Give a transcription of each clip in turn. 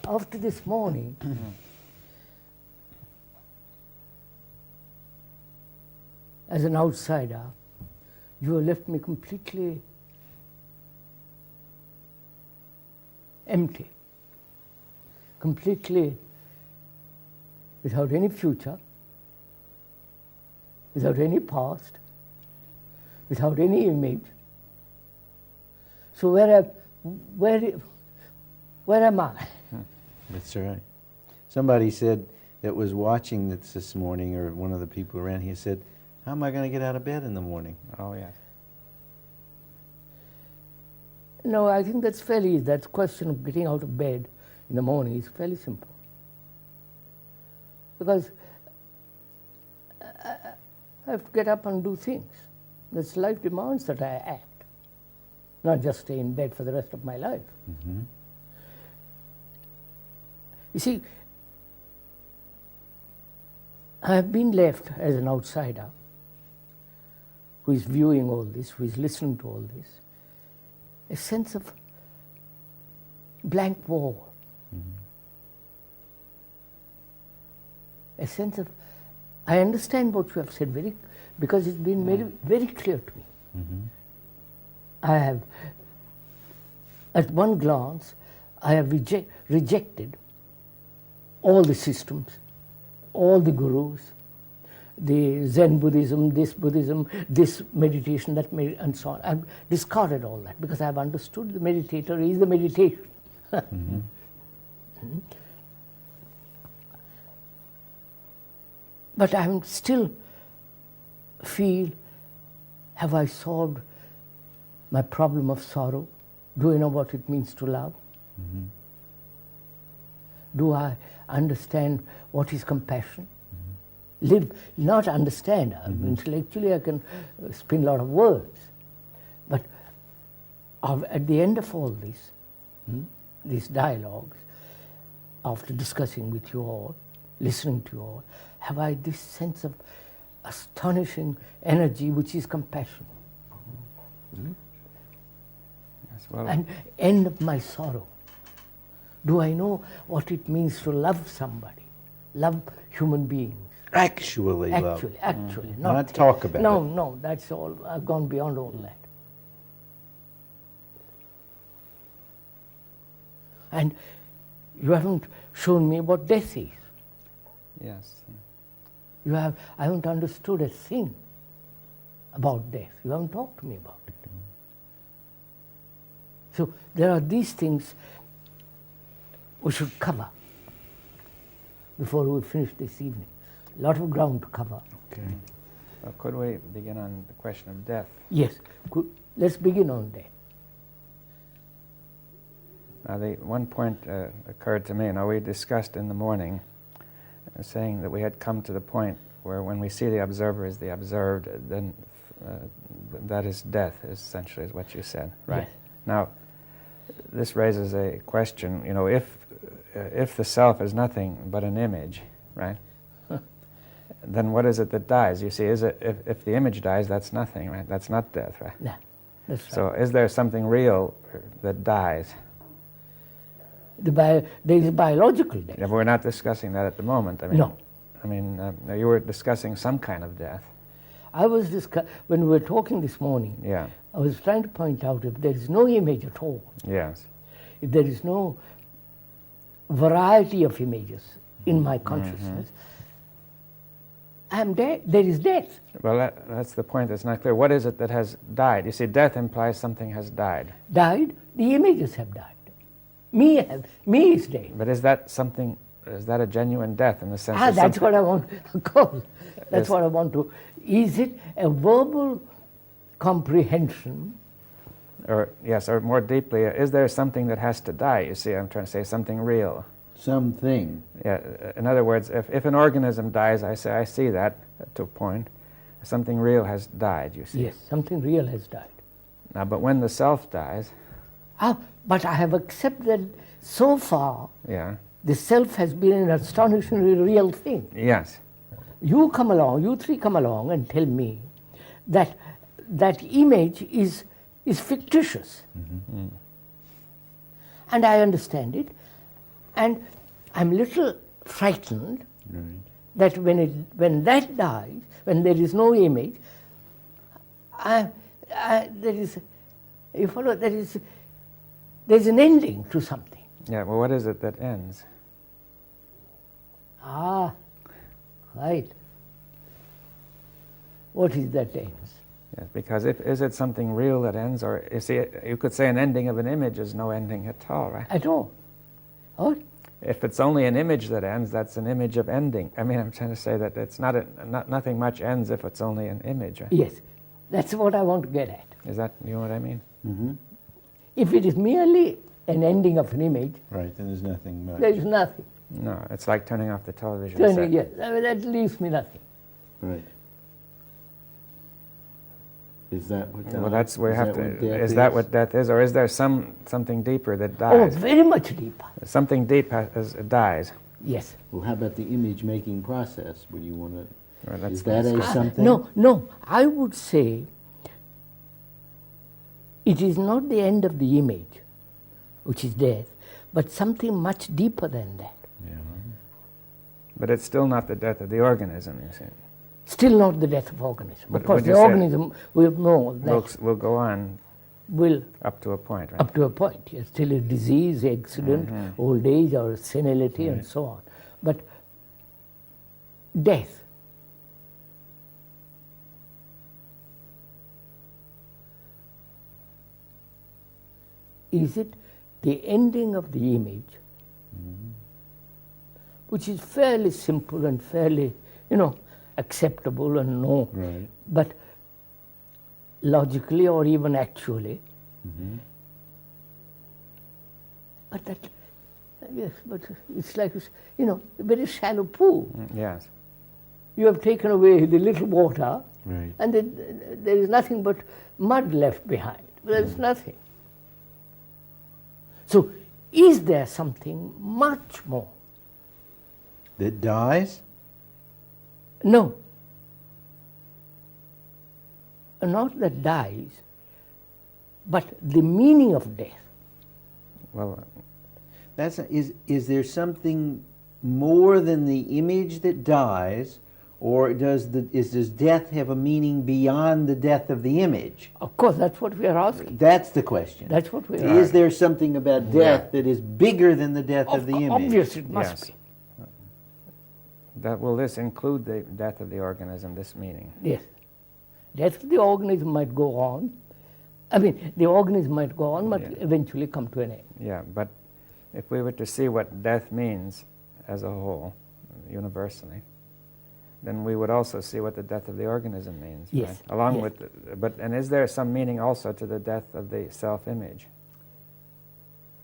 after this morning, as an outsider, you have left me completely empty, completely without any future, without any past, without any image. So where am I? That's right. Somebody said that was watching this morning, or one of the people around, he said, how am I going to get out of bed in the morning? Oh, yes. No, I think that question of getting out of bed in the morning is fairly simple. Because I have to get up and do things. That's life demands that I act, not just stay in bed for the rest of my life. Mm-hmm. You see, I have been left as an outsider who is viewing all this, who is listening to all this, a sense of blank wall, a sense of, I understand what you have said because it's been made very clear to me. Mm-hmm. I have, at one glance, I have rejected all the systems, all the gurus, the Zen Buddhism, this meditation, that and so on. I've discarded all that because I've understood the meditator is the meditation. Mm-hmm. But I still feel, have I solved my problem of sorrow? Do I know what it means to love? Mm-hmm. Do I understand what is compassion? Live, not understand. Intellectually I can spin a lot of words. But at the end of all this, these dialogues, after discussing with you all, listening to you all, have I this sense of astonishing energy which is compassion. Yes, well, And end of my sorrow. Do I know what it means to love somebody, love human beings? Actually love. Actually. Not talk about it. No, that's all. I've gone beyond all that. And you haven't shown me what death is. yes. I haven't understood a thing about death. You haven't talked to me about it. So there are these things we should cover before we finish this evening. A lot of ground to cover. Okay. Well, could we begin on the question of death? Yes, let's begin on that. Now, one point occurred to me. Now, we discussed in the morning, saying that we had come to the point where when we see the observer as the observed, then that is death, essentially, is what you said, right? Yes. Now, this raises a question, you know, if the self is nothing but an image, right? Then what is it that dies? You see, if the image dies, that's nothing, right? That's not death, right? Yeah, that's right. So is there something real that dies? There is biological death. Yeah, but we're not discussing that at the moment. I mean, No. I mean, you were discussing some kind of death. When we were talking this morning, Yeah. I was trying to point out if there is no image at all, Yes. if there is no variety of images in my consciousness, I am dead. There is death. Well, that's the point that's not clear. What is it that has died? You see, death implies something has died. Died, the images have died. Me is dead. But is that something, is that a genuine death in the sense that That's something- what I want to call. That's Yes. what I want to. Is it a verbal comprehension? Or, yes, or more deeply, is there something that has to die? You see, I'm trying to say something real. Something. Yeah, in other words, if an organism dies, I say, I see that to a point. Something real has died, you see. Yes, something real has died. Now, but when the self dies, But I have accepted so far yeah, the self has been an astonishingly real thing. yes, You three come along and tell me that that image is fictitious. And I understand it, And I'm little frightened Right. that when that dies, when there is no image, there's an ending to something. Yeah, well, what is it that ends? Ah, right. What is that ends? Yes, because is it something real that ends, or you could say an ending of an image is no ending at all, right? At all. Oh, If it's only an image that ends, that's an image of ending. I mean, I'm trying to say that it's nothing much ends if it's only an image, right? yes. That's what I want to get at. Is that, you know what I mean? Mm-hmm. If it is merely an ending of an image, Right, then there's nothing much. there is nothing. No, it's like turning off the television Turning, set. yes, I mean, that leaves me nothing. Right. Is that what Well, that's where you have to. what death Is that what death is, or is there something deeper that Oh, dies? very much deeper. Something deep dies. Yes. Well, how about the image-making process? Would you want to... Well, that's Is that a something? No, I would say it is not the end of the image, which is death, but something much deeper than that. Yeah. But it's still not the death of the organism, you see. Still not the death of organism. But Of course, would you the say- organism, we know that We'll go on will, up to a point, right? up to a point, yes, till a disease, accident, old age, or senility, and so on. But death, is it the ending of the image, which is fairly simple and fairly, acceptable and known, Right. but logically or even actually. But that, yes, but it's like, a very shallow pool. Yes. You have taken away the little water, Right. and there is nothing but mud left behind. There is nothing. So, is there something much more? That dies? No. Not that dies, but the meaning of death. Well, Is there something more than the image that dies, or does death have a meaning beyond the death of the image? Of course, that's what we are asking. That's the question. That's what we are Is there something about death that is bigger than the death of the image? Obviously, it must Yes. be. will this include the death of the organism, this meaning? Yes. Death of the organism might go on. I mean, the organism might go on, but eventually come to an end. Yeah, but if we were to see what death means as a whole, universally, then we would also see what the death of the organism means. Yes, Right? Along yes. with, and is there some meaning also to the death of the self-image?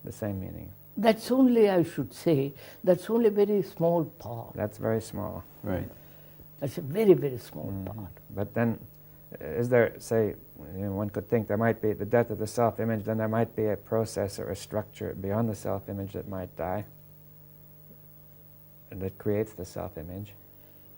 The same meaning. That's only, I should say, that's only a very small part. That's very small. Right. That's a very, very small part. But then, is there, say, one could think there might be the death of the self-image, then there might be a process or a structure beyond the self-image that might die, and that creates the self-image.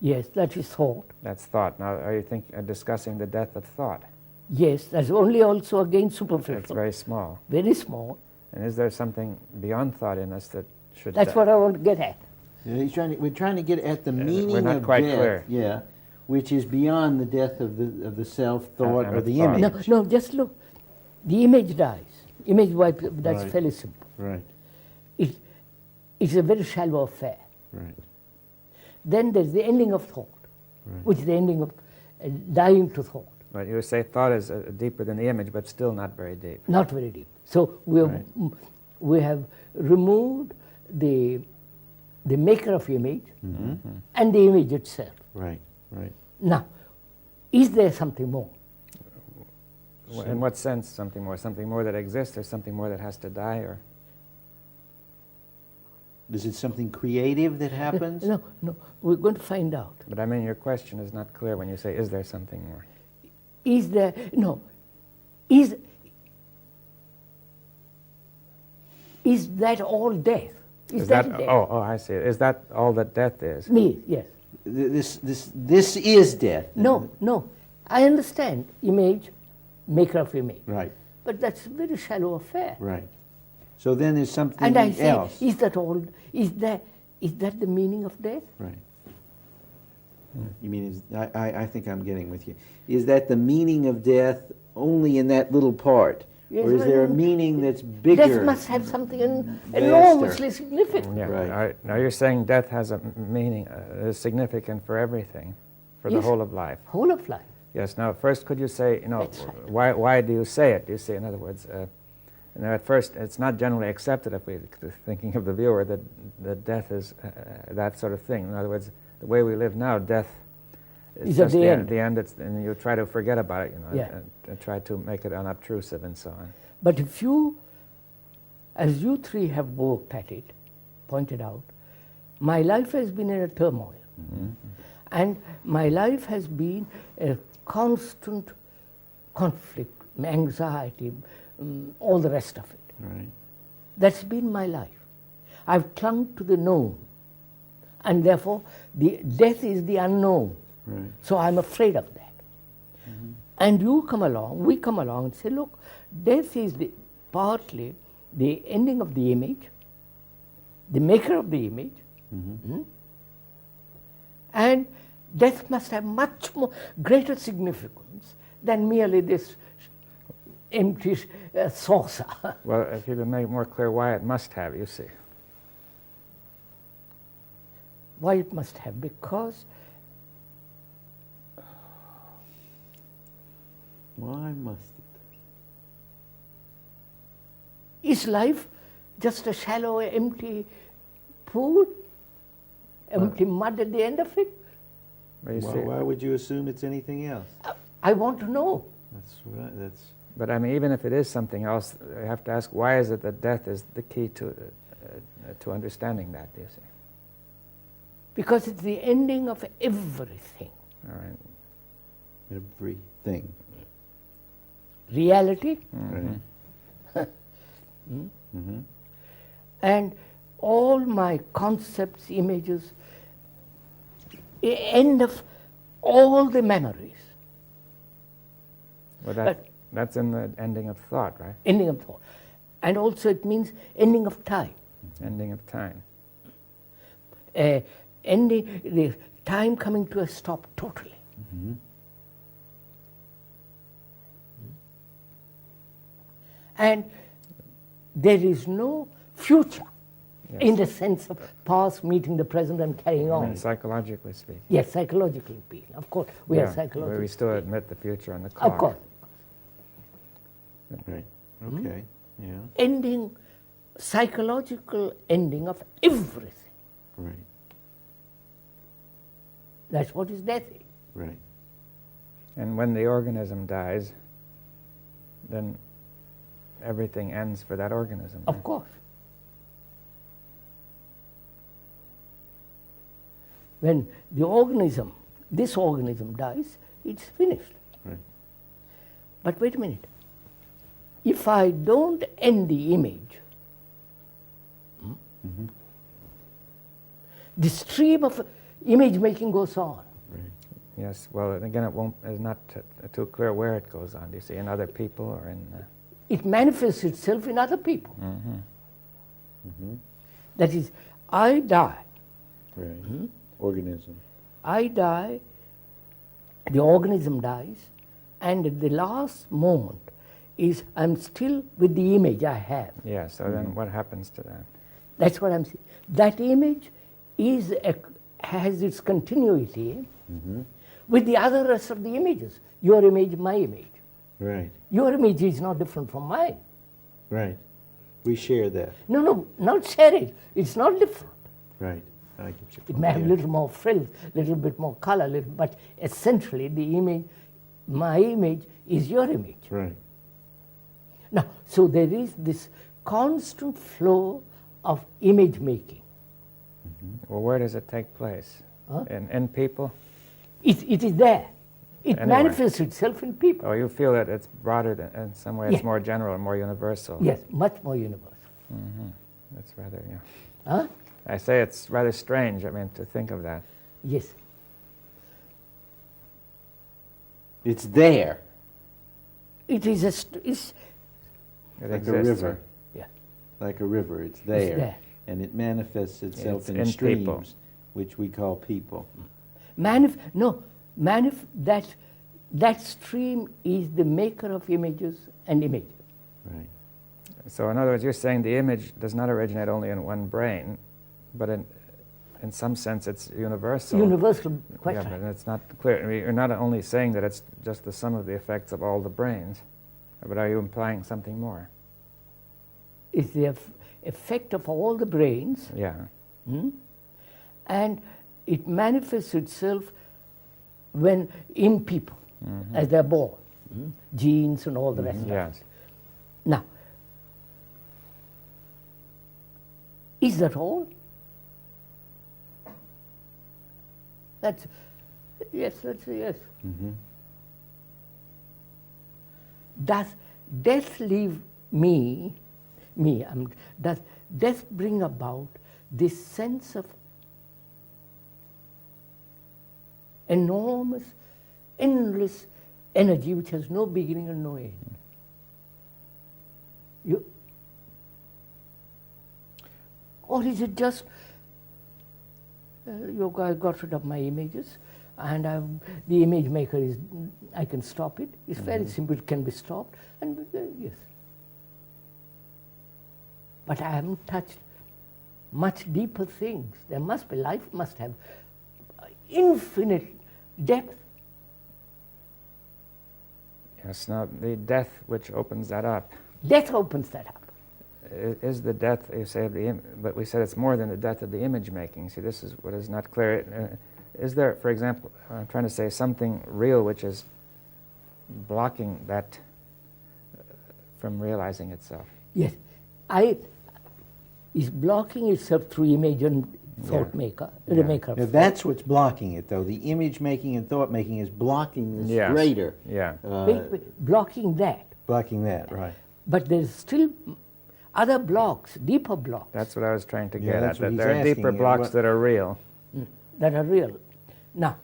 Yes, that is thought. That's thought. Now, are you discussing the death of thought? Yes, that's only also again superficial. It's very small. Very small. And is there something beyond thought in us that should That's what I want to get at. Yeah, we're trying to get at the meaning we're not of quite death. clear. Yeah, which is beyond the death of the self thought And or of the thought. image. No, just look. The image dies. Image wipe, that's Right. fairly simple. Right. It's a very shallow affair. Right. Then there's the ending of thought, Right. which is the ending of dying to thought. But you would say thought is deeper than the image, but still not very deep. Not very deep. So we have removed the maker of image and the image itself. Right. Right. Now, is there something more? In what sense something more? Something more that exists, or something more that has to die, or? Is it something creative that happens? No, we're going to find out. But I mean, your question is not clear when you say, is there something more? Is there, is that all death? Is that death? Oh, I see. Is that all that death is? Me, yes. This is death. No. I understand image, maker of image. Right. But that's a very shallow affair. Right. So then there's something And I say, else. is that all? Is that the meaning of death? Right. You mean, I think I'm getting with you. Is that the meaning of death only in that little part? Yes, or is there a well, meaning that's bigger? Death must have something enormously significant. Yeah. Right. Now you're saying death has a meaning, is significant for everything, for the Yes. whole of life. Whole of life. Yes. Now, first, could you say, That's right. why do you say it? Do you say, in other words, at first, it's not generally accepted if we're thinking of the viewer that death is that sort of thing. In other words, the way we live now, death Is at just the end. The end. And you try to forget about it, Yeah. and try to make it unobtrusive and so on. But if you, as you three have worked at it, pointed out, my life has been in a turmoil. Mm-hmm. And my life has been a constant conflict, anxiety, all the rest of it. Right. That's been my life. I've clung to the known. And therefore, the death is the unknown. Right. So I'm afraid of that. And we come along and say, look, death is partly the ending of the image, the maker of the image, and death must have much more greater significance than merely this empty saucer. Well, if you could make it more clear why it must have, you see. Why it must have? Because Why must it? is life just a shallow, empty pool? Empty mud at the end of it? Well, you Why, see, why would you assume it's anything else? I want to know. That's right. That's but I mean, even if it is something else, you have to ask, why is it that death is the key to understanding that, do you see? Because it's the ending of everything. All right. everything. Reality Right. Mm-hmm. and all my concepts, images, end of all the memories, Well, that's in the ending of thought, right? ending of thought. And also it means ending of time. Ending of time. Ending, the time coming to a stop totally. Mm-hmm. And there is no future Yes. in the sense of past meeting the present and carrying I on. mean, psychologically speaking. Yes, psychologically speaking. Of course, we are Yeah, psychologically. we still admit the future and the clock. Of course. Right. Okay. Yeah. Ending, psychological ending of everything. Right. That's what is death. Right. And when the organism dies, then everything ends for that organism. Of right? course. When the organism, this organism dies, it's finished. Right. But wait a minute. If I don't end the image, Mm-hmm. the stream of image making goes on. Right. Yes, well, and again, it's not too clear where it goes on. Do you see, in other people or in... It manifests itself in other people. Mm-hmm. That is, I die. Right. Organism. I die, the organism dies, and at the last moment is I'm still with the image I have. Yeah, so then what happens to that? That's what I'm saying. That image has its continuity Mm-hmm. with the other rest of the images. Your image, my image. Right. Your image is not different from mine. Right. We share that. No, not share it. It's not different. Right. I get you. It may have a little more frills, little bit more color, but essentially the image, my image is your image. Right. Now, so there is this constant flow of image making. Well, where does it take place? Huh? In people? It is there. It Anyway. manifests itself in people. Oh, you feel that it's broader than, in some way, it's Yeah. more general and more universal. Yes, much more universal. That's rather, yeah. Huh? I say it's rather strange, I mean, to think of that. Yes. It's there. It is It Like exists, a river. right? yeah. like a river. It's there. there. And it manifests itself It's in in streams, people. which we call people. That stream is the maker of images and images. Right. So in other words, you're saying the image does not originate only in one brain, but in some sense it's universal. Universal, quite Yeah, right. but it's not clear. I mean, you're not only saying that it's just the sum of the effects of all the brains, but are you implying something more? It's the effect of all the brains, Yeah. and it manifests itself when in people, as they're born, genes and all the rest of it. Yes. Now, is that all? That's a yes. Does death leave does death bring about this sense of enormous, endless energy which has no beginning and no end? Or is it just, you guys got rid of my images, and the image maker is, I can stop it. It's very simple, it can be stopped, and yes. But I haven't touched much deeper things. There must be, life must have infinite depth. Yes. Now, the death which opens that up Death opens that up. is the death, you say, of the but we said it's more than the death of the image making. See, this is what is not clear. Is there, for example, I'm trying to say something real which is blocking that from realizing itself? Yes, is blocking itself through image and thought maker, the maker of Now, thought. that's what's blocking it, though. The image making and thought making is blocking this Yes. greater. Yeah. Blocking that. Blocking that, right. But there's still other blocks, deeper blocks That's what I was trying to Yeah, get that's at, what that he's there are deeper asking. blocks What- that are real, that are real. Now,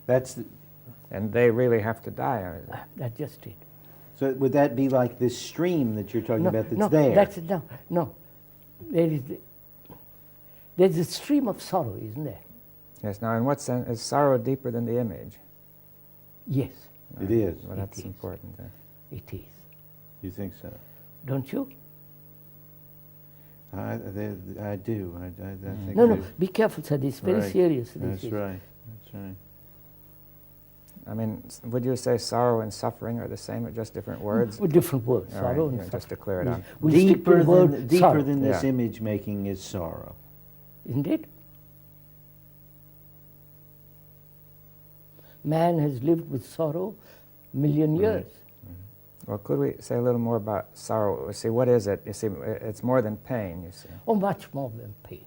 That's the, and they really have to die. that's just it. so would that be like this stream that you're talking about that's no, there? no. There's a stream of sorrow, isn't there? Yes, now in what sense, is sorrow deeper than the image? Yes, It is. Well, that's is. important then. it is. You think so? Don't you? I do. I think No, they- be careful, sir. This is very Right. serious. That's right. That's right. I mean, would you say sorrow and suffering are the same, or just different words? With different words, All right, sorrow and yeah, just suffering. to clear it up. We'll stick to Deeper the word than, deeper sorrow, than this Yeah. image making is sorrow. isn't it? Man has lived with sorrow a million years. Well, could we say a little more about sorrow? See, what is it? You see, it's more than pain, you see. Oh, much more than pain,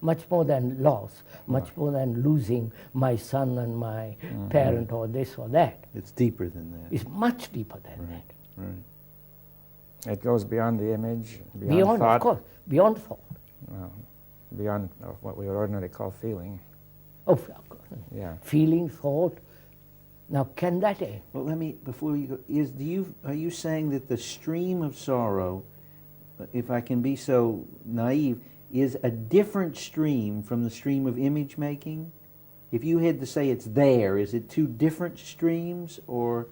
much more than loss, much more than losing my son and my parent or this or that. It's deeper than that. It's much deeper than Right. that. Right. It goes beyond the image, Beyond, thought, of course, beyond thought. well, beyond what we would ordinarily call feeling. Oh, of course. Yeah. Feeling, thought. Now, can that end? Well, let me, before you go, are you saying that the stream of sorrow, if I can be so naive, is a different stream from the stream of image making? If you had to say it's there, is it two different streams, or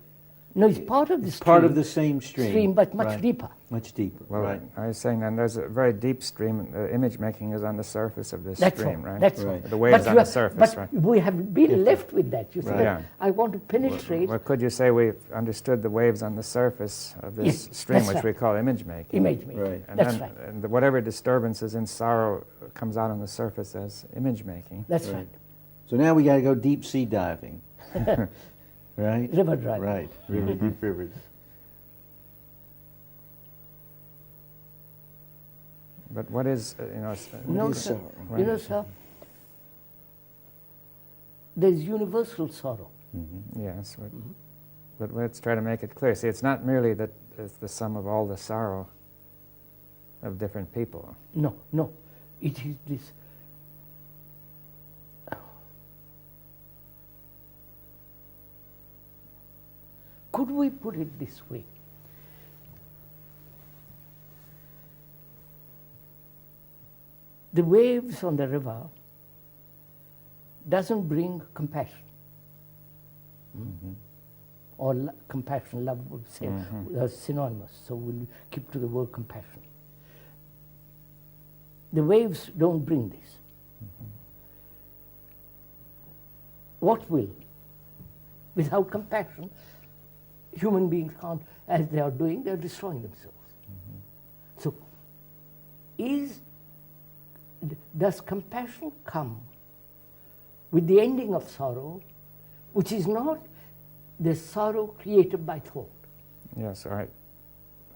No, it's part of the it's stream. part of the same stream? but much Right. deeper. Much deeper, Well, right. I was saying then there's a very deep stream. Image making is on the surface of this That's stream, all. right? That's Right. all. The waves But on you the are- surface, but right? we have been left with that. You Right. say, Yeah. I want to penetrate Well, could you say we've understood the waves on the surface of this Yes, stream, that's which right. we call image making? image making. Right. And That's then right. and whatever disturbance is in sorrow comes out on the surface as image making. That's Right. right. So now we got to go deep sea diving, right? River driving. Right, river, deep rivers. But what is, No, is sir. sorrow? You know, sir, there's universal sorrow. yes, but let's try to make it clear. See, it's not merely that it's the sum of all the sorrow of different people. No, no. It is this. Could we put it this way? The waves on the river doesn't bring compassion. Or compassion, love would say, are synonymous, so we'll keep to the word compassion. The waves don't bring this. What will? Without compassion, human beings can't, as they are doing, they're destroying themselves. So, does compassion come with the ending of sorrow, which is not the sorrow created by thought? Yes, right.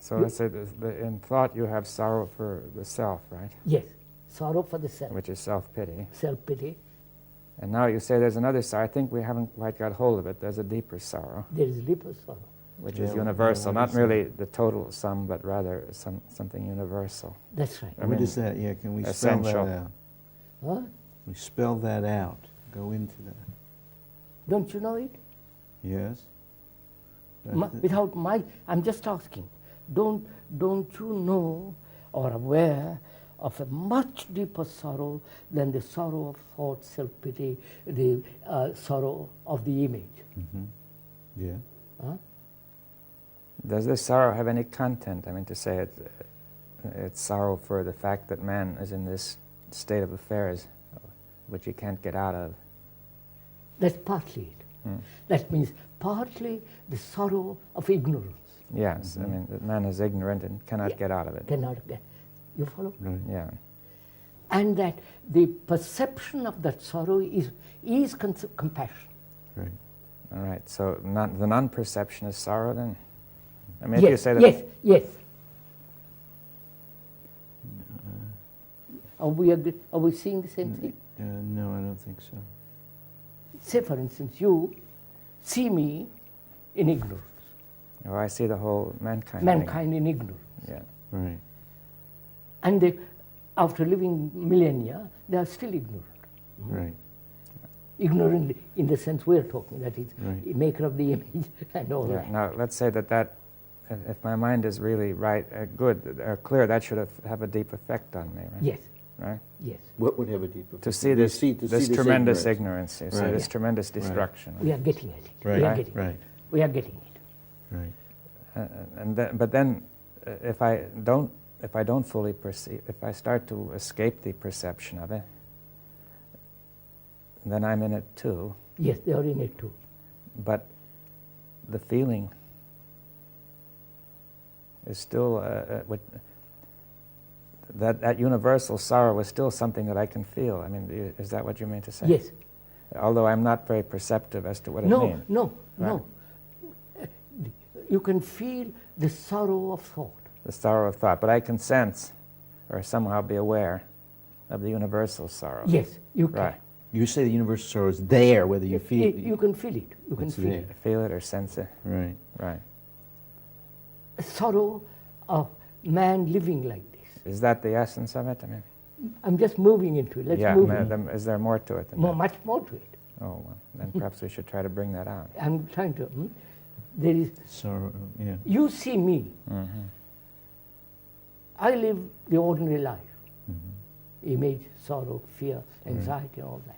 So let's say in thought you have sorrow for the self, right? Yes, sorrow for the self. Which is self-pity. Self-pity. And now you say there's another sorrow. I think we haven't quite got hold of it. There's a deeper sorrow. There is deeper sorrow. Which Yeah, is universal, what not is merely the total sum, but rather something universal. That's right. I What mean, is that? Yeah, can we essential. spell that out? Huh? We spell that out. Go into that. Don't you know it? Yes. Without my, I'm just asking. Don't you know or aware of a much deeper sorrow than the sorrow of thought, self-pity, the sorrow of the image? Yeah. Huh? Does this sorrow have any content? I mean, to say it's sorrow for the fact that man is in this state of affairs which he can't get out of. That's partly it. That means partly the sorrow of ignorance. Yes, I mean, that man is ignorant and cannot get out of it. Cannot get. You follow? Right. Yeah. And that the perception of that sorrow is compassion. Right. All right. So the non-perception is sorrow then? I mean, if Yes, you say that. yes. Are we seeing the same thing? No, I don't think so. Say, for instance, you see me in ignorance. Oh, I see the whole mankind. Mankind in ignorance. Yeah. Right. And they, after living millennia, they are still ignorant. Right. Ignorant in the sense we're talking, that is, Right. maker of the image and all that. Now, let's say that if my mind is really right, good, clear, that should have a deep effect on me, right? Yes, Right? yes. What would have a deeper To see this tremendous ignorance, you see, Right. this Yeah. tremendous destruction. We are getting at it. Right. We are getting Right. it. We are getting it. Right. But then, if I don't fully perceive, if I start to escape the perception of it, then I'm in it too. Yes, they are in it too. But the feeling is still that universal sorrow is still something that I can feel. I mean, is that what you mean to say? Yes. Although I'm not very perceptive as to what it No, means. no. Right. You can feel the sorrow of thought. The sorrow of thought, but I can sense or somehow be aware of the universal sorrow. Yes, you can. Right. You say the universal sorrow is there, whether you feel it. You can feel it. You can It's feel there. it. Feel it or sense it. Right. Right. Sorrow of man living like this. Is that the essence of it? I mean, I'm just moving into it. Let's yeah. move in. Is there more to it than More, that? much more to it. Oh, well, then perhaps we should try to bring that out. I'm trying to. There is. Sorrow. Yeah. You see me. I live the ordinary life. Image, sorrow, fear, anxiety, and all that.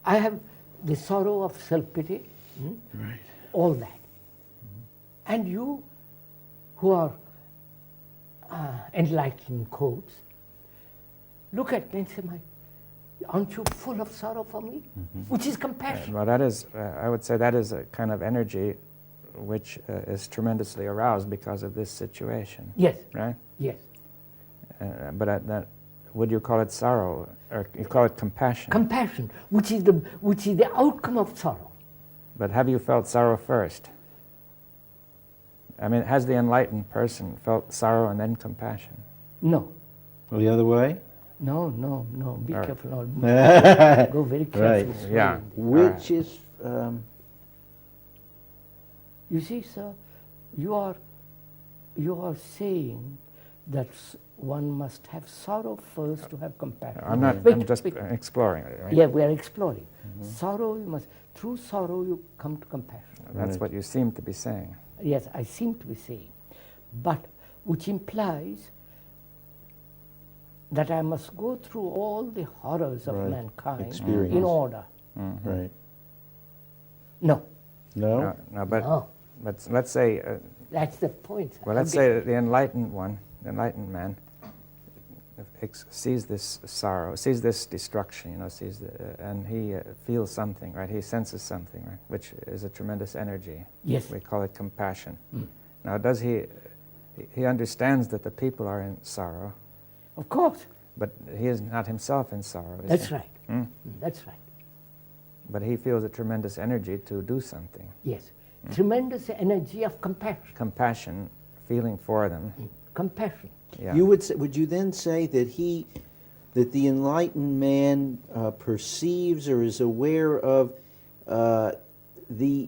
I have the sorrow of self-pity, Right. all that. And you, who are enlightened quotes, look at me and say, aren't you full of sorrow for me? Which is compassion. Well, that is, I would say that is a kind of energy which is tremendously aroused because of this situation. Yes, Right? yes. But would you call it sorrow, or you call it compassion? Compassion, which is the outcome of sorrow. But have you felt sorrow first? I mean, has the enlightened person felt sorrow and then compassion? No, Well, the other way? no. Be All right. careful. I'll Right. go very carefully. slowly. Yeah. Which is, You see, sir, you are saying that one must have sorrow first to have compassion. I'm not, Wait, I'm just wait. exploring it, right? Yeah, we are exploring. Sorrow, through sorrow you come to compassion. That's Right. what you seem to be saying. Yes, I seem to be saying. But which implies that I must go through all the horrors of Right. mankind Experience. in order. Right. No, No? No, but no, let's say, that's the point. well, let's say that the enlightened one, the enlightened man, sees this sorrow, sees this destruction, sees and he feels something, right? He senses something, right? Which is a tremendous energy. Yes. We call it compassion. Now, does he understands that the people are in sorrow, Of course, but he is not himself in sorrow, is that's he? right. That's right. But he feels a tremendous energy to do something. Yes, tremendous energy of compassion. Compassion, feeling for them. Compassion. Yeah. Would you then say that the enlightened man perceives or is aware of the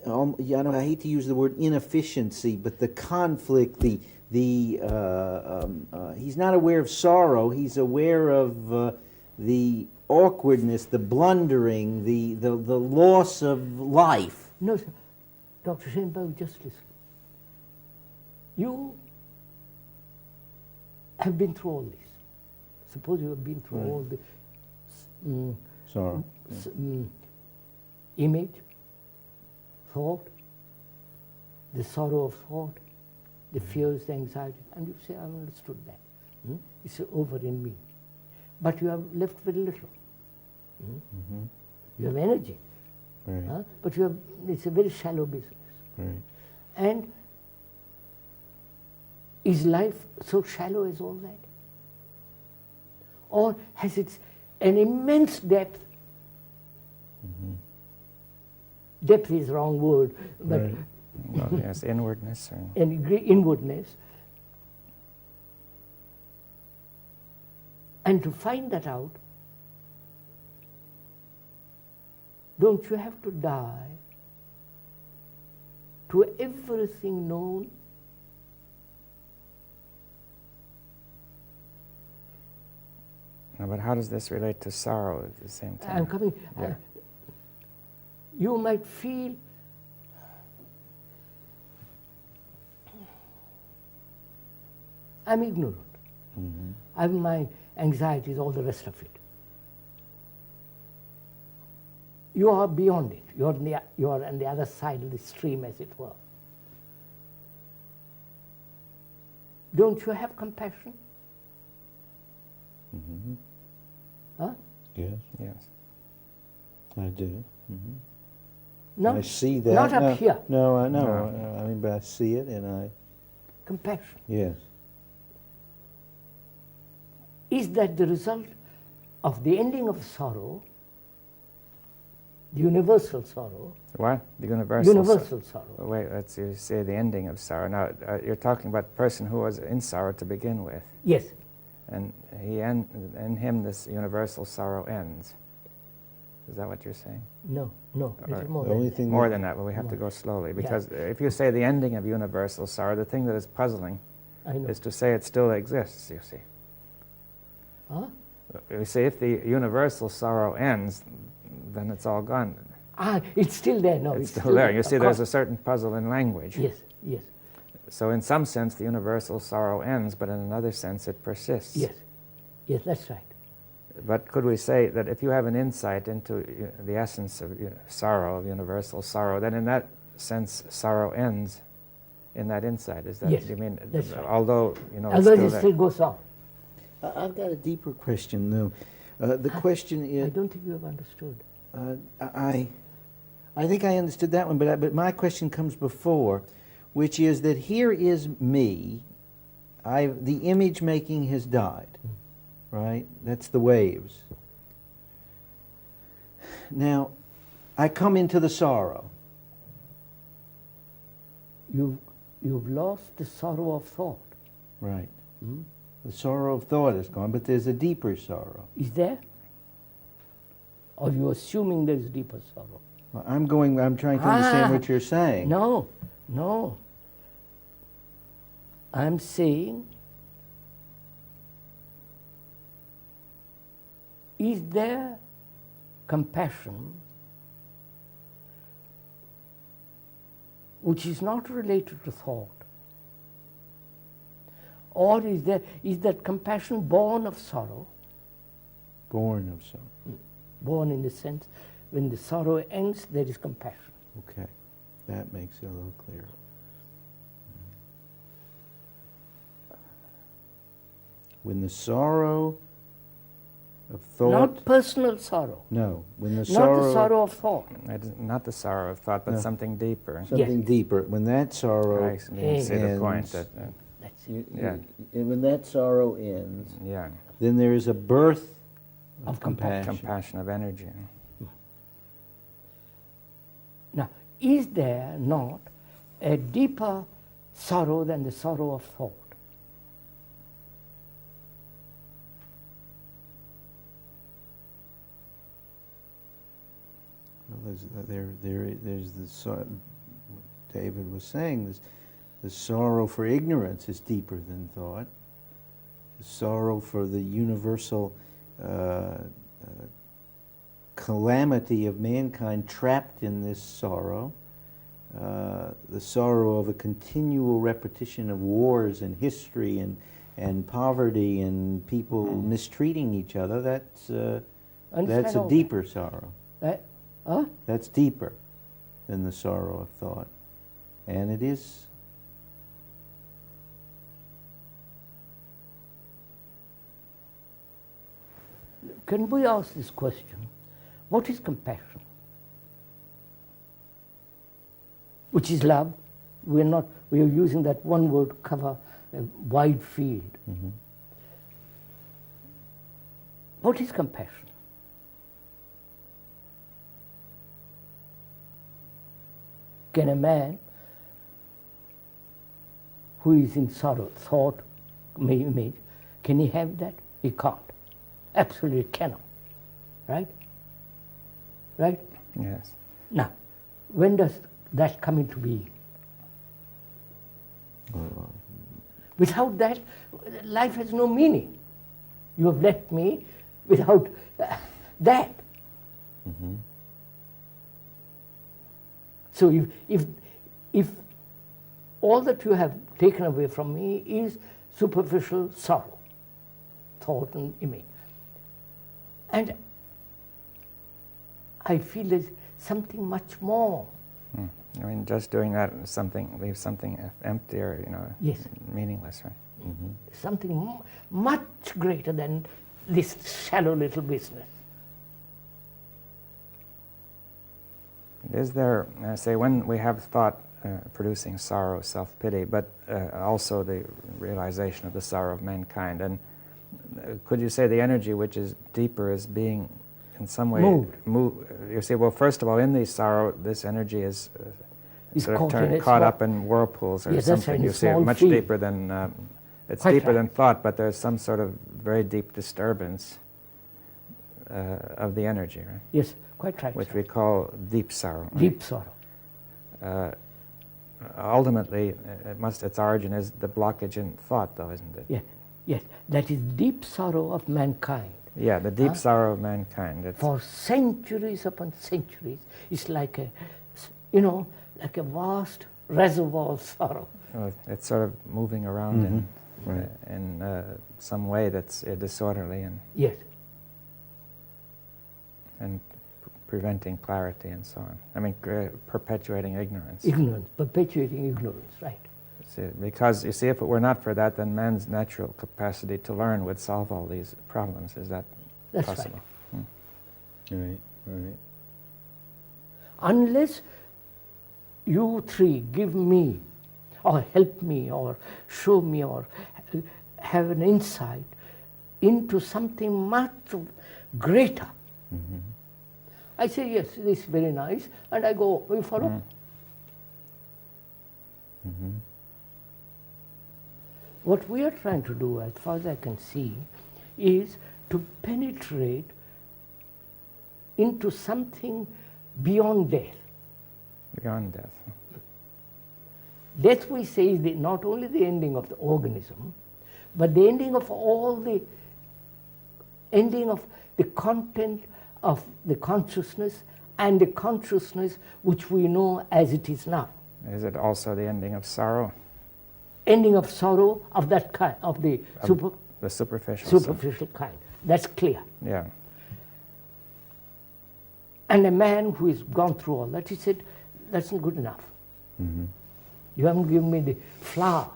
I hate to use the word inefficiency, but the conflict, he's not aware of sorrow, he's aware of the awkwardness, the blundering, the loss of life. No, sir. Dr. Schoenberg, just listen. You have been through all this. Suppose you have been through all the Sorrow. image, thought, the sorrow of thought, the fears, the anxiety, and you say, I understood that. It's over in me. But you have left very little. You have energy, Right. but it's a very shallow business. Right. And is life so shallow as all that? Or has it an immense depth? Depth is the wrong word, but Right. Well, yes, inwardness. Or, an inwardness. And to find that out, don't you have to die to everything known? no, but how does this relate to sorrow at the same time? I'm coming. Yeah. You might feel I'm ignorant. I have my anxieties, all the rest of it. You are beyond it. You are on the other side of the stream, as it were. Don't you have compassion? Huh? Yes, Yes. I do. No, I see that. not up No, here. No, I know. No. I mean, but I see it, and Compassion. yes. Is that the result of the ending of sorrow, the universal sorrow? What? The universal. Universal sorrow. Wait, you say the ending of sorrow. Now, you're talking about the person who was in sorrow to begin with, Yes. and in him this universal sorrow ends. Is that what you're saying? No, little Alright. more The than only that. thing More that- than that, but we have to More. go slowly, Yeah. because if you say the ending of universal sorrow, the thing that is puzzling I know. is to say it still exists, you see. Huh? You see, if the universal sorrow ends, then it's all gone. It's still there. No, It's still there. You of see, there's a course. certain puzzle in language. Yes, yes, So in some sense, the universal sorrow ends, but in another sense, it persists. yes. Yes, that's right. But could we say that if you have an insight into the essence of sorrow, of universal sorrow, then in that sense, sorrow ends in that insight? Is that, Yes, you mean, that's right. although, Although it's it still still there. goes on. I've got a deeper question, though. The question I is, don't think you have understood. I think I understood that one, but my question comes before, which is that here is me. The image making has died, right? That's the waves. Now, I come into the sorrow. You've lost the sorrow of thought. Right. The sorrow of thought is gone, but there's a deeper sorrow. Is there? Or are you assuming there is deeper sorrow? Well, I'm trying to understand what you're saying. No. I'm saying, is there compassion which is not related to thought, Or is that compassion born of sorrow? Born of sorrow. Born in the sense, when the sorrow ends, there is compassion. Okay, that makes it a little clearer. When the sorrow of thought... Not personal sorrow. No, when the Not sorrow... the sorrow of thought. Not the sorrow of thought, but No. something deeper. Something Yes. deeper. When that sorrow... I see the point. ends. That, That's it. Yeah. And when that sorrow ends, yeah, then there is a birth Of of compassion. compassion of energy. Now, is there not a deeper sorrow than the sorrow of thought? Well, there's the David was saying, the sorrow for ignorance is deeper than thought. The sorrow for the universal calamity of mankind trapped in this sorrow, the sorrow of a continual repetition of wars and history and poverty and people mistreating each other, that's Understand a all deeper sorrow. that? Huh? That's deeper than the sorrow of thought. And it is. Can we ask this question? What is compassion? Which is love. We are using that one word to cover a wide field. Mm-hmm. What is compassion? Can a man who is in sorrow, thought, image, can he have that? He can't. Absolutely cannot. Right? Right? Yes. Now, when does that come into being? Without that, life has no meaning. You have left me without that. Mm-hmm. So if all that you have taken away from me is superficial sorrow, thought and image, and I feel there's something much more. I mean, just doing that leaves something empty or, Yes. meaningless, right? Mm-hmm. Something much greater than this shallow little business. Is there, say, when we have thought producing sorrow, self-pity, but also the realization of the sorrow of mankind, and could you say the energy which is deeper is being in some way Moved. You say, well, first of all, in the sorrow, this energy is sort of caught up in whirlpools or Yes, that's something. right, You see it small much field. deeper than it's Quite deeper right. than thought, but there's some sort of very deep disturbance of the energy, right? Yes, quite right. Which sir. we call deep sorrow. right? Deep sorrow. Ultimately, its origin is the blockage in thought, though, isn't it? Yeah, yes, that is deep sorrow of mankind. Yeah, the deep sorrow of mankind. It's, For centuries upon centuries, it's like a vast reservoir of sorrow. it's sort of moving around Right. in some way that's disorderly Yes, and preventing clarity and so on. I mean, perpetuating ignorance. ignorance, perpetuating ignorance, right. See, because, you see, if it were not for that, then man's natural capacity to learn would solve all these problems. Is that That's possible? Right, right. Unless you three give me, or help me, or show me, or have an insight into something much greater. Mm-hmm. I say, yes, this is very nice, and I go, you follow? Mm-hmm. What we are trying to do, as far as I can see, is to penetrate into something beyond death. Beyond death. Death, we say, is not only the ending of the organism, but the ending of the content of the consciousness and the consciousness which we know as it is now. Is it also the ending of sorrow? ending of sorrow of that kind, of the The superficial. superficial kind. That's clear. Yeah. And a man who has gone through all that, he said, that's not good enough. Mm-hmm. You haven't given me the flower,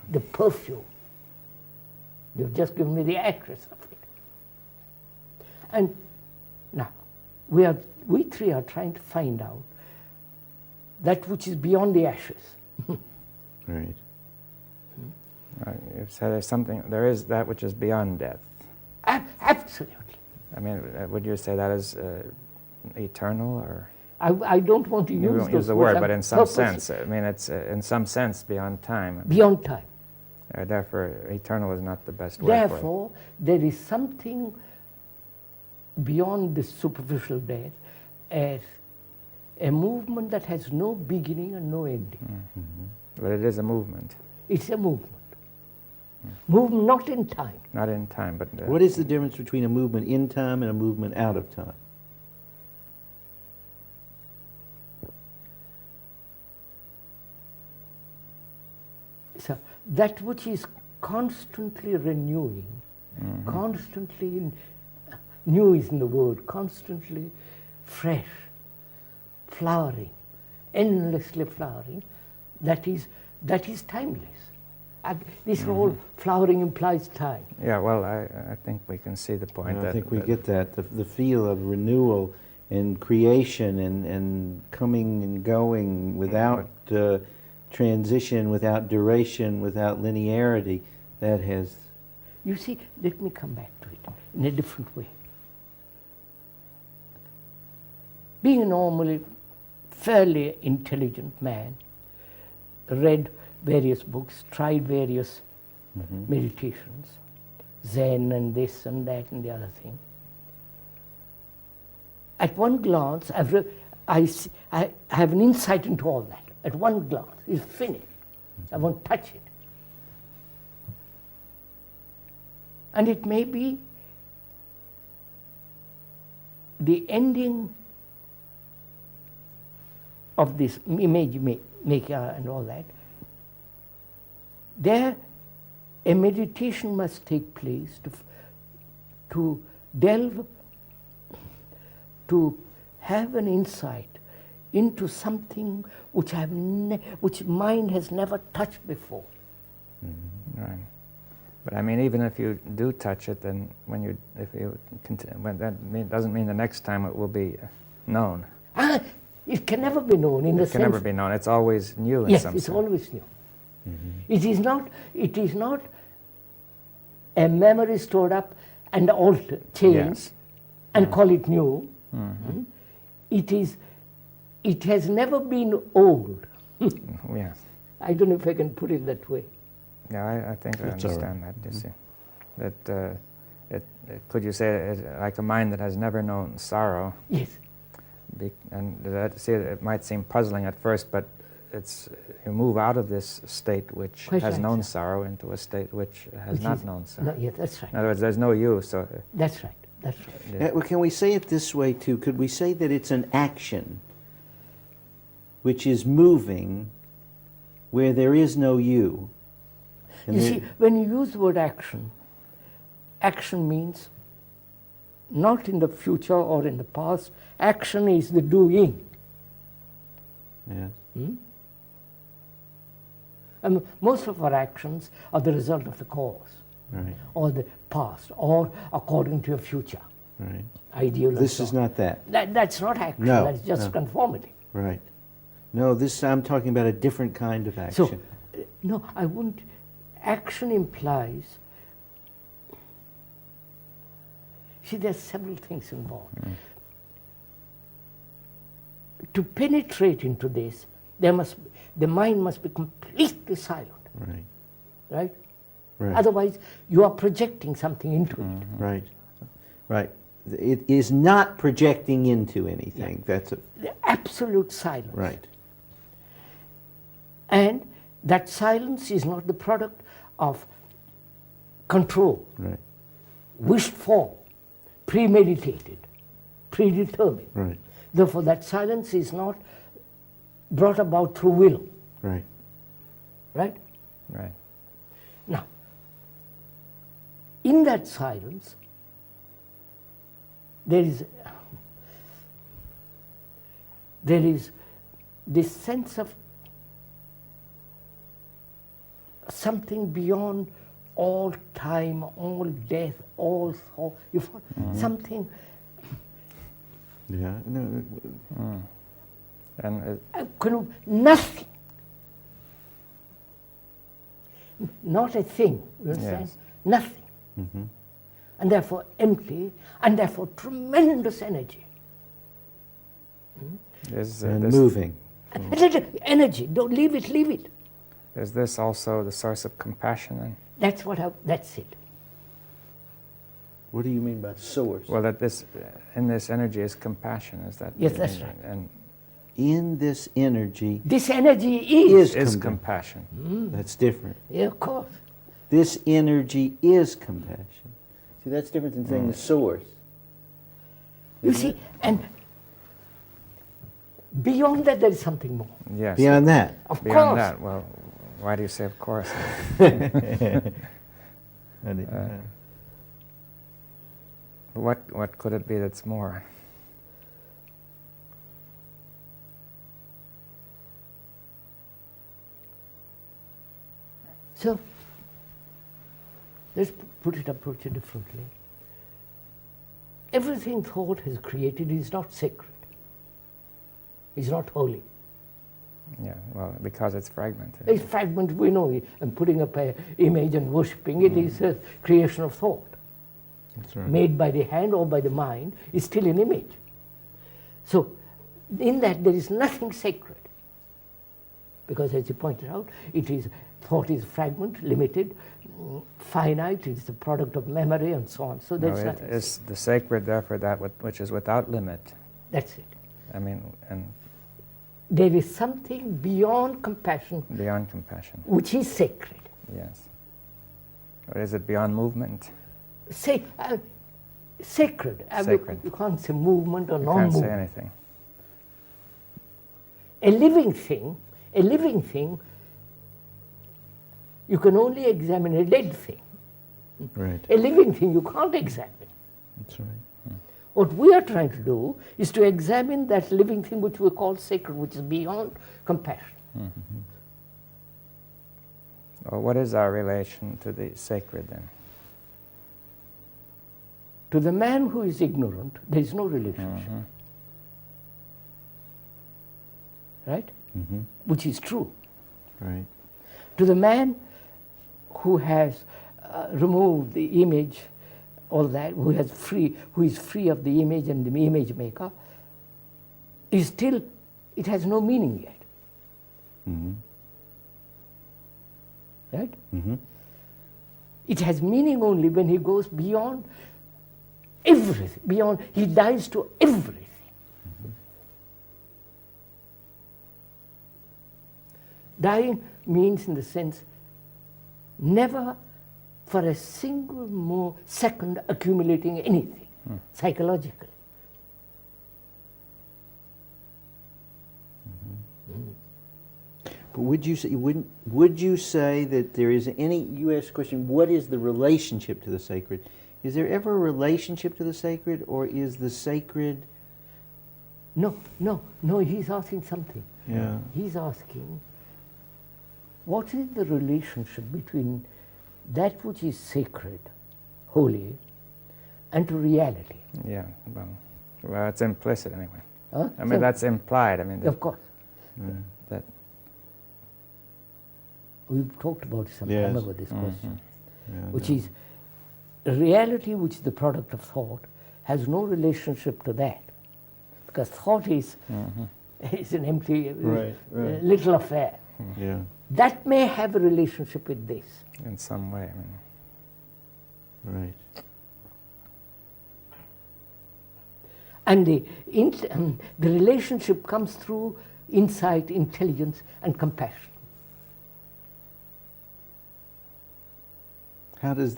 the perfume. You've just given me the actress of it. And now, we three are trying to find out that which is beyond the ashes. Right. You've said there is that which is beyond death. Absolutely. I mean, would you say that is eternal, or? I don't want to You use don't those use the words. word, but in some Purpose- sense, I mean, it's in some sense beyond time. Beyond time. Therefore, eternal is not the best word for Therefore, there is something beyond this superficial death as a movement that has no beginning and no ending. it. But it is a movement, It's a movement. Movement not in time. not in time, but What is the difference between a movement in time and a movement out of time? So that which is constantly renewing, constantly new is in the word, constantly fresh, flowering, endlessly flowering, that is timeless. This whole flowering implies time. yeah. Well, I think we can see the point. I that, think we that- get that, the feel of renewal and creation and coming and going without transition, without duration, without linearity. That has... You see, let me come back to it in a different way. Being a normally fairly intelligent man, read various books, tried various meditations, Zen and this and that and the other thing. At one glance, I have an insight into all that. At one glance, it's finished. I won't touch it. And it may be the ending of this image maker and all that. There, a meditation must take place to delve, to have an insight into something which which mind has never touched before. Right. But I mean, even if you do touch it, then doesn't mean the next time it will be known. It can never be known in the It sense. can never be known. It's always new in Yes, some it's sense. always new. It is not a memory stored up and altered, changed, Yes. and call it new. It has never been old. Yes. I don't know if I can put it that way. Yeah, I think I That's all right. understand that. You see, that could you say it's like a mind that has never known sorrow? Yes. And it might seem puzzling at first, but you move out of this state which Quite has right, known sir. sorrow into a state which has Which not is- known sorrow. No, yeah, that's right. In other words, there's no you. So That's right. That's right. Well, can we say it this way too? Could we say that it's an action which is moving where there is no you? And You there- see, when you use the word action, action means not in the future or in the past. Action is the doing. Yes. And most of our actions are the result of the cause, Right. or the past, or according to your future, Right. ideal. and This so is on. not that. That's not action. No, That's just no. conformity. Right. No, I'm talking about a different kind of So, action. no, I wouldn't. Action implies. See, there's several things involved. To penetrate into this, the mind must be completely silent, Right. right? Right. Otherwise, you are projecting something into it. Right. Right. It is not projecting into anything. That's The absolute silence. right. And that silence is not the product of control, Right. wished for, premeditated, predetermined. Right. Therefore, that silence is not brought about through will, Right. right? Right. Now, in that silence, there is this sense of something beyond all time, all death, all thought. You follow? Something Yeah. No. And nothing, not a thing. You understand? Yes. Nothing, Mm-hmm. and therefore empty, and therefore tremendous energy. is And this, moving. Energy. Don't leave it. Leave it. is this also the source of compassion then? That's what. That's it. What do you mean by source? Well, that this in this energy is compassion. Is that? Yes, that's right. And In this energy This energy is. is compassion. That's different. Yeah, of course. This energy is compassion. See, that's different than saying the source. You see, and beyond that, there is something more. Yes. Beyond that. Of Beyond course. that, well, why do you say of course? What could it be that's more? So, let's approach it differently. Everything thought has created is not sacred. Is not holy. Yeah, well, because it's fragmented. It's fragment, we know it, and putting up an image and worshipping it is a creation of thought. That's right. Made by the hand or by the mind is still an image. So, in that there is nothing sacred. Because as you pointed out, thought is fragment, limited, finite, it's the product of memory and so on. So No, there's it nothing. is the sacred, therefore, that which is without limit. That's it. I mean, and There is something beyond compassion beyond compassion. which is sacred. Yes. Or is it beyond movement? Sacred. Sacred. You can't say movement or You can't non-movement. say anything. A living thing, you can only examine a dead thing. Right. A living thing you can't examine. That's right. What we are trying to do is to examine that living thing which we call sacred, which is beyond compassion. Well, what is our relation to the sacred then? To the man who is ignorant, there is no relationship. Right? Mm-hmm. Which is true. Right. To the man who has removed the image, all that, who is free of the image and the image maker, is still, it has no meaning yet. Mm-hmm. Right? Mm-hmm. It has meaning only when he goes beyond everything, he dies to everything. Dying means, in the sense, never for a single second accumulating anything, psychologically. But would you say that there is any, you asked the question, what is the relationship to the sacred? Is there ever a relationship to the sacred, or is the sacred? No, he's asking something. Yeah. He's asking, what is the relationship between that which is sacred, holy, and to reality? Yeah, well, it's implicit anyway. Huh? I mean, that's implied. I mean, Of course. that We've talked about it some Yes. time ago, this question, Yeah, which no. is a reality which is the product of thought has no relationship to that, because thought is an empty Right. little affair. Yeah. That may have a relationship with this. in some way. I mean, Right. And the relationship comes through insight, intelligence, and compassion. How does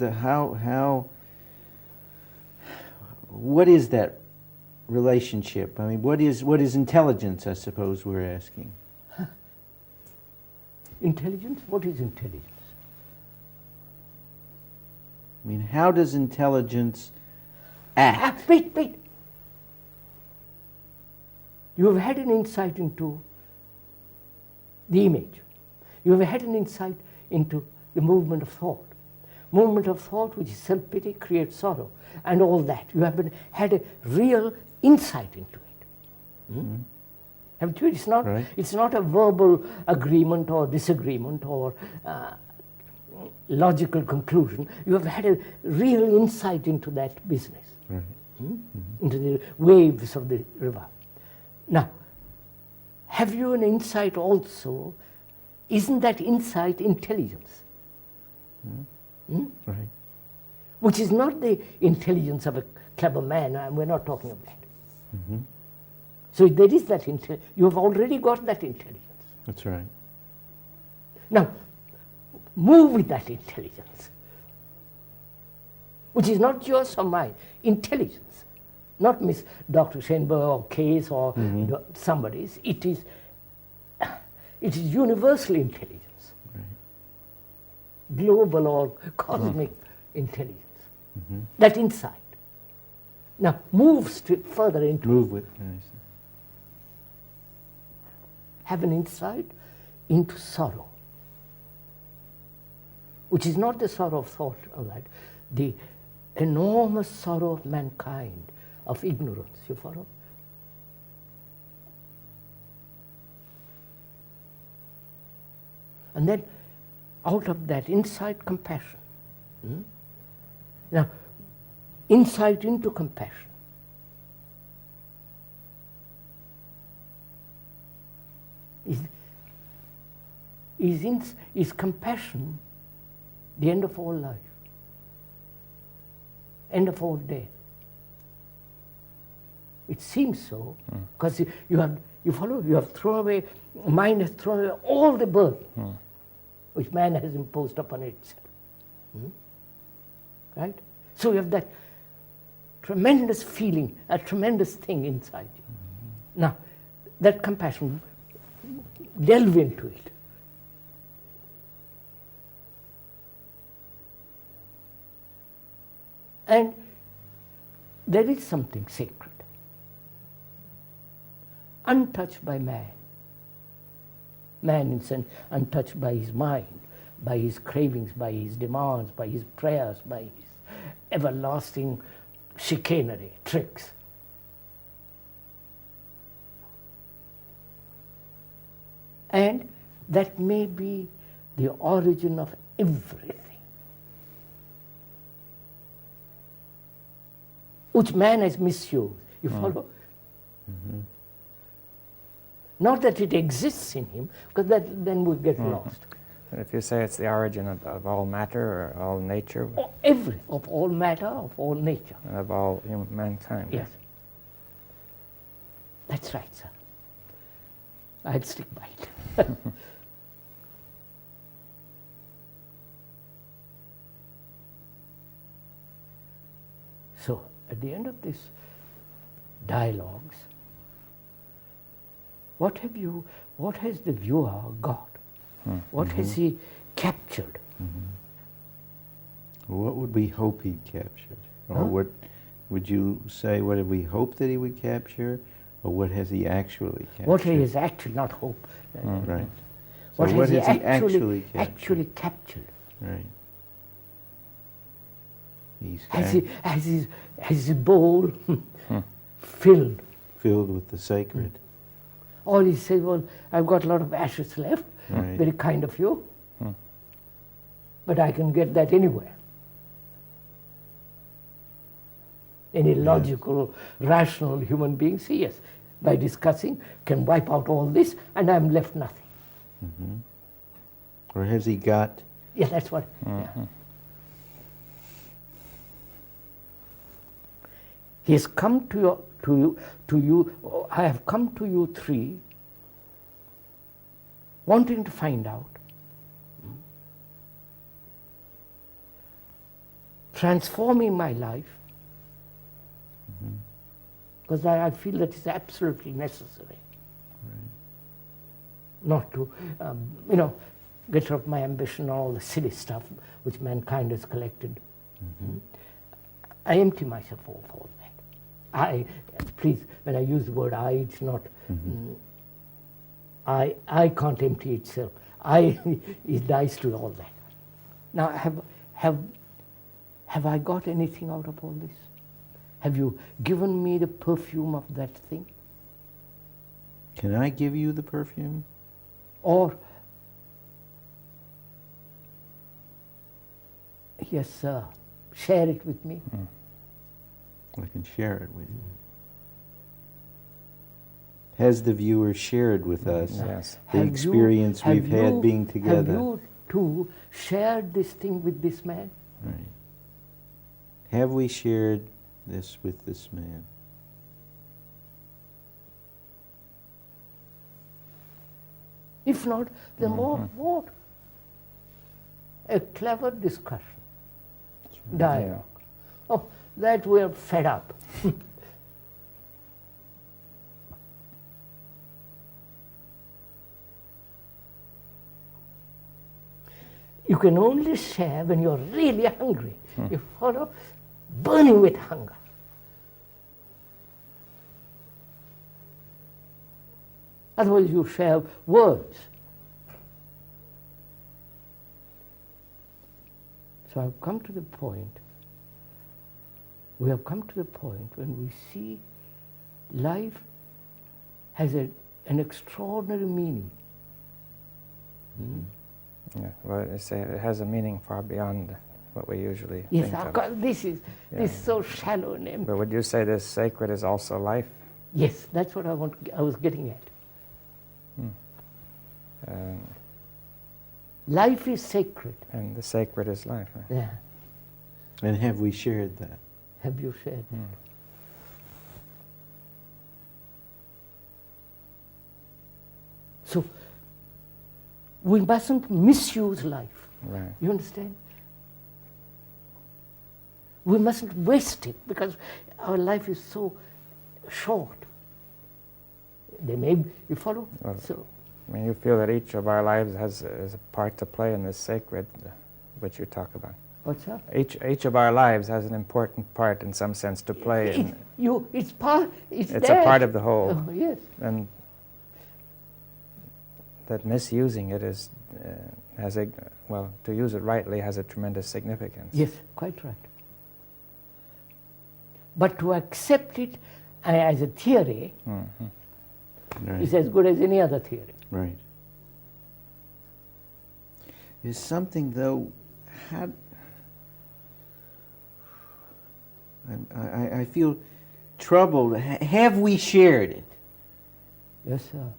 what is that relationship? I mean, what is intelligence, I suppose we're asking? Intelligence? What is intelligence? I mean, how does intelligence act? Wait. You have had an insight into the image. You have had an insight into the movement of thought. Movement of thought, which is self-pity, creates sorrow, and all that. You have had a real insight into it. Haven't you? It's not, Right. it's not a verbal agreement or disagreement or logical conclusion. You have had a real insight into that business, Right. into the waves of the river. Now, have you an insight also? Isn't that insight intelligence? Right. Which is not the intelligence of a clever man, and we're not talking of that. So there is that intelligence. You have already got that intelligence. That's right. Now, move with that intelligence, which is not yours or mine. Intelligence, not Miss Dr. Schenberg or Case or somebody's. It is universal intelligence. Global or cosmic intelligence. That insight. Now moves further into Move with. I see. have an insight into sorrow, which is not the sorrow of thought of that, the enormous sorrow of mankind, of ignorance. You follow? And then out of that insight, compassion. Now, insight into compassion. Is compassion the end of all life? End of all day? It seems so, because you have thrown away, mind has thrown away all the burden which man has imposed upon itself. Right? So you have that tremendous feeling, a tremendous thing inside you. Now, that compassion, delve into it. And there is something sacred, untouched by man. Man in sense untouched by his mind, by his cravings, by his demands, by his prayers, by his everlasting chicanery, tricks. And that may be the origin of everything, which man has misused. You follow? Not that it exists in him, because then we get lost. But if you say it's the origin of all matter or all nature, Of all matter, of all nature. and of all mankind. Yes. That's right, sir. I'd stick by it. So, at the end of this dialogues, what has the viewer got? What has he captured? What would we hope he'd captured? Or what would you say, what did we hope that he would capture? Or what has he actually captured? What he has actually, not hope. Right. So What what has has he he actually captured? Right. Has his bowl filled? Filled with the sacred. Or he says, well, I've got a lot of ashes left, Right. very kind of you, but I can get that anywhere. Any logical, rational human being says, yes, by discussing, can wipe out all this, and I'm left nothing. Or has he got... Yeah, that's what. Yeah. He has come to you. I have come to you three, wanting to find out, transforming my life, because I feel that it's absolutely necessary. Not to, get rid of my ambition and all the silly stuff which mankind has collected. I empty myself of all that. Please, when I use the word I, it's not, I can't empty itself. It dies to all that. Now, have I got anything out of all this? Have you given me the perfume of that thing? Can I give you the perfume? Or, yes, sir, share it with me. I can share it with you. Has the viewer shared with us Yes. the experience we've had being together? Have you too shared this thing with this man? Right. Have we shared this with this man? If not, then what? A clever discussion, dialogue. Oh, that we're fed up. You can only share when you're really hungry. You follow? Burning with hunger. Otherwise you share words. So I've come to the point, we have come to the point when we see life has an extraordinary meaning. Yeah, well, I say it has a meaning far beyond what we usually Yes, think of of. course, this is so shallow and empty. But would you say this sacred is also life? Yes, that's what I was getting at. Life is sacred. And the sacred is life. Right? Yeah. And have we shared that? Have you shared that? So we mustn't misuse life. Right. You understand? We mustn't waste it because our life is so short. They may, you follow? Well, So, I mean, you feel that each of our lives has a part to play in this sacred, which you talk about. what's that? Each of our lives has an important part, in some sense, to play. It's part. It's It's there. a part of the whole, Oh, yes. and that misusing it is has a to use it rightly has a tremendous significance. Yes, quite right. But to accept it as a theory Right. is as good as any other theory. Right. There's something, though, I feel troubled. Have we shared it? Yes, sir.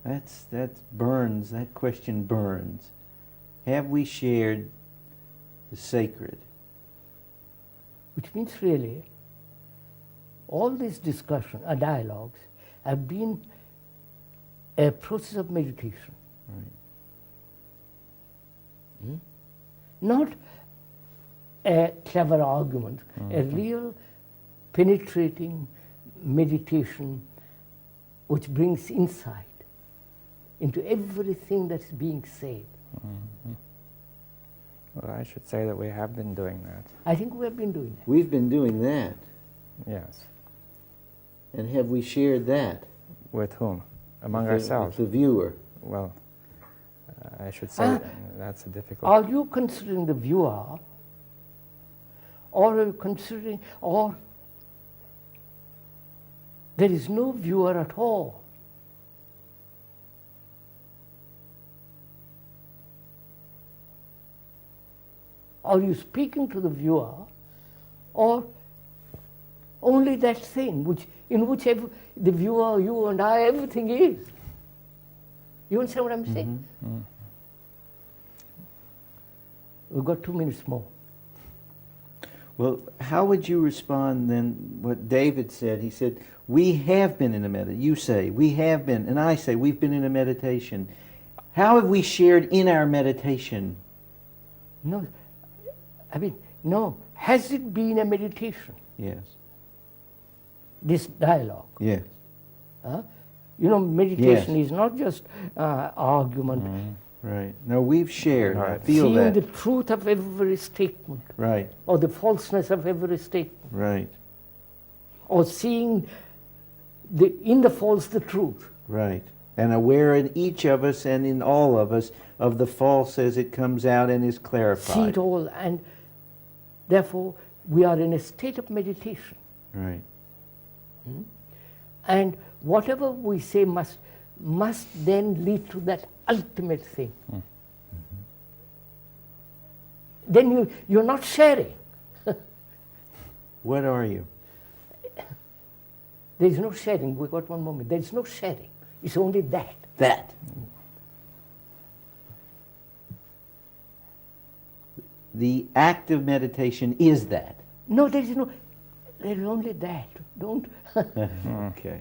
That burns, that question burns. Have we shared the sacred? Which means really, all these discussion, dialogues, have been a process of meditation. Right. Not a clever argument, a real penetrating meditation which brings insight into everything that's being said. Well, I should say that we have been doing that. I think we have been doing that. We've been doing that. Yes. And have we shared that? With whom? Among With ourselves. the viewer. Well, I should say that's a difficult. Are you considering the viewer, or are you considering, or there is no viewer at all? Are you speaking to the viewer, or only that thing in which the viewer, you and I, everything is? You understand what I'm saying? We've got 2 minutes more. Well, how would you respond then what David said? He said, we have been in a meditation. You say, we have been, and I say, we've been in a meditation. How have we shared in our meditation? No, no. Has it been a meditation, Yes. this dialogue? Yes. Meditation is not just argument. Right. No, we've shared. I Right. feel Seeing that. the truth of every statement, Right. or the falseness of every statement, Right. or seeing in the false the truth. Right. And aware in each of us and in all of us of the false as it comes out and is See clarified. it all, and therefore we are in a state of meditation. Right. And whatever we say must then lead to that ultimate thing. Then you're not sharing. What are you? There is no sharing. We got one moment. There is no sharing. It's only that. That. The act of meditation is that. No, there is no. There is only that. Don't. Okay.